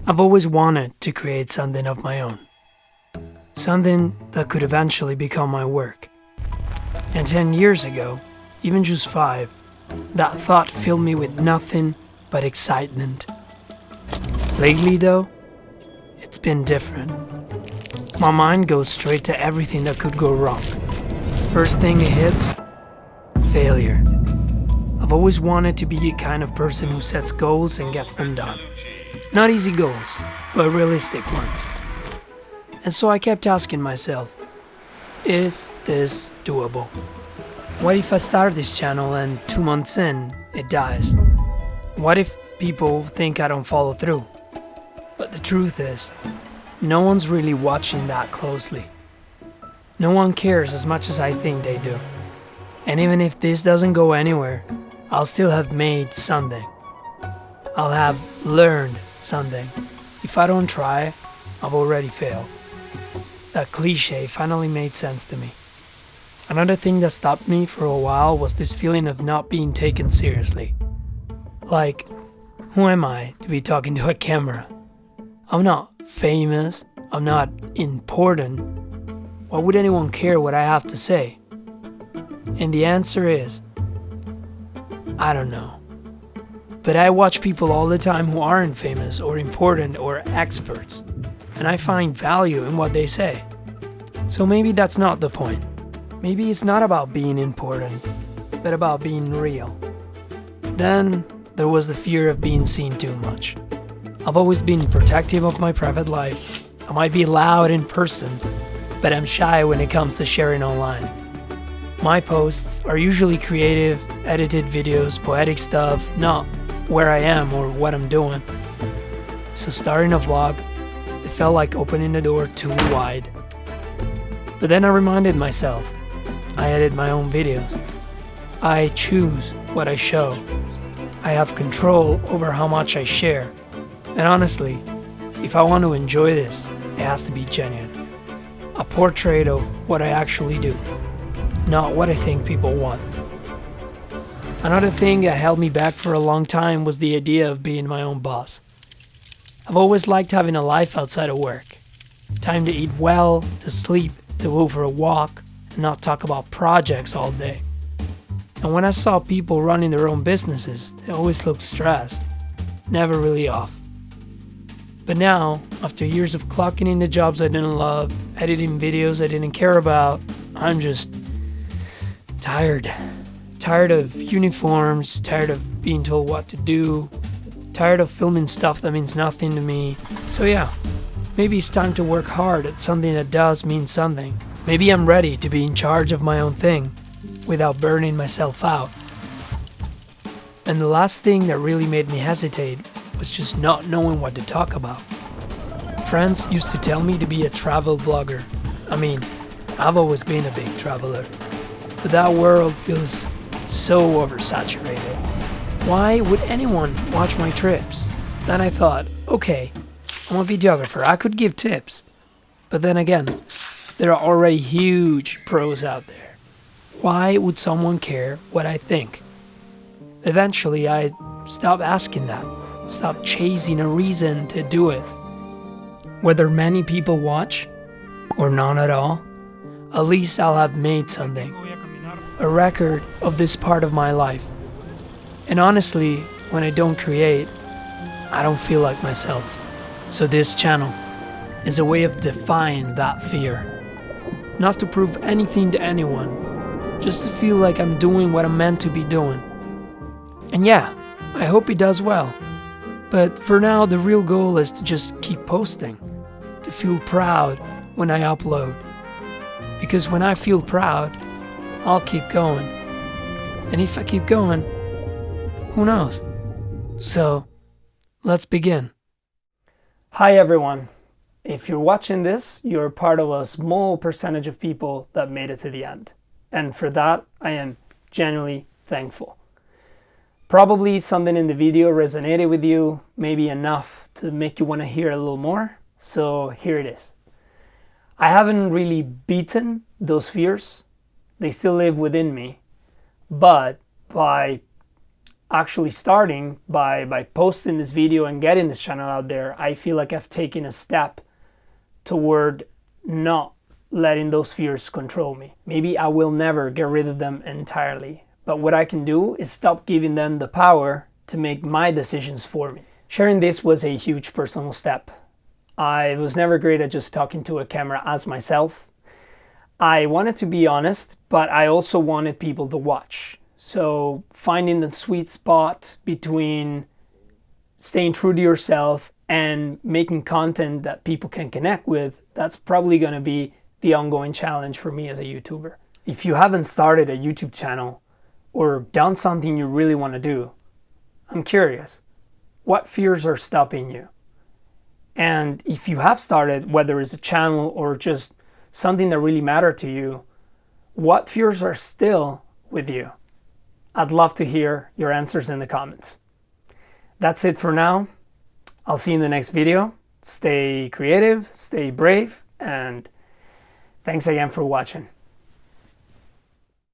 I've always wanted to create something of my own. Something that could eventually become my work. And 10 years ago, even just 5, that thought filled me with nothing but excitement. Lately though, it's been different. My mind goes straight to everything that could go wrong. First thing it hits, failure. I've always wanted to be a kind of person who sets goals and gets them done. Not easy goals, but realistic ones. And so I kept asking myself, is this doable? What if I start this channel and 2 months in, it dies? What if people think I don't follow through? But the truth is, no one's really watching that closely. No one cares as much as I think they do. And even if this doesn't go anywhere, I'll still have made something. I'll have learned something. If I don't try, I've already failed. That cliche finally made sense to me. Another thing that stopped me for a while was this feeling of not being taken seriously. Like, who am I to be talking to a camera? I'm not famous, I'm not important. Why would anyone care what I have to say? And the answer is, I don't know. But I watch people all the time who aren't famous or important or experts, and I find value in what they say. So maybe that's not the point. Maybe it's not about being important, but about being real. Then there was the fear of being seen too much. I've always been protective of my private life. I might be loud in person, but I'm shy when it comes to sharing online. My posts are usually creative, edited videos, poetic stuff, not where I am or what I'm doing. So starting a vlog, it felt like opening the door too wide. But then I reminded myself, I edit my own videos. I choose what I show. I have control over how much I share. And honestly, if I want to enjoy this, it has to be genuine. A portrait of what I actually do, not what I think people want. Another thing that held me back for a long time was the idea of being my own boss. I've always liked having a life outside of work. Time to eat well, to sleep, to go for a walk, and not talk about projects all day. And when I saw people running their own businesses, they always looked stressed, never really off. But now, after years of clocking in the jobs I didn't love, editing videos I didn't care about, I'm just tired. Tired of uniforms, tired of being told what to do, tired of filming stuff that means nothing to me. So yeah, maybe it's time to work hard at something that does mean something. Maybe I'm ready to be in charge of my own thing without burning myself out. And the last thing that really made me hesitate was just not knowing what to talk about. Friends used to tell me to be a travel vlogger. I mean, I've always been a big traveler, but that world feels so oversaturated. Why would anyone watch my trips? Then I thought, okay, I'm a videographer, I could give tips. But then again, there are already huge pros out there. Why would someone care what I think? Eventually, I stopped asking that. Stop chasing a reason to do it. Whether many people watch or none at all, at least I'll have made something. A record of this part of my life. And honestly, when I don't create, I don't feel like myself. So this channel is a way of defying that fear. Not to prove anything to anyone, just to feel like I'm doing what I'm meant to be doing. And yeah, I hope it does well. But for now, the real goal is to just keep posting, to feel proud when I upload. Because when I feel proud, I'll keep going. And if I keep going, who knows? So, let's begin. Hi everyone. If you're watching this, you're part of a small percentage of people that made it to the end. And for that, I am genuinely thankful. Probably something in the video resonated with you, maybe enough to make you want to hear a little more. So here it is. I haven't really beaten those fears. They still live within me. But by actually starting by posting this video and getting this channel out there, I feel like I've taken a step toward not letting those fears control me. Maybe I will never get rid of them entirely, but what I can do is stop giving them the power to make my decisions for me. Sharing this was a huge personal step. I was never great at just talking to a camera as myself. I wanted to be honest, but I also wanted people to watch. So finding the sweet spot between staying true to yourself and making content that people can connect with, that's probably going to be the ongoing challenge for me as a YouTuber. If you haven't started a YouTube channel or done something you really want to do, I'm curious, what fears are stopping you? And if you have started, whether it's a channel or just something that really mattered to you, what fears are still with you? I'd love to hear your answers in the comments. That's it for now. I'll see you in the next video. Stay creative, stay brave, and thanks again for watching.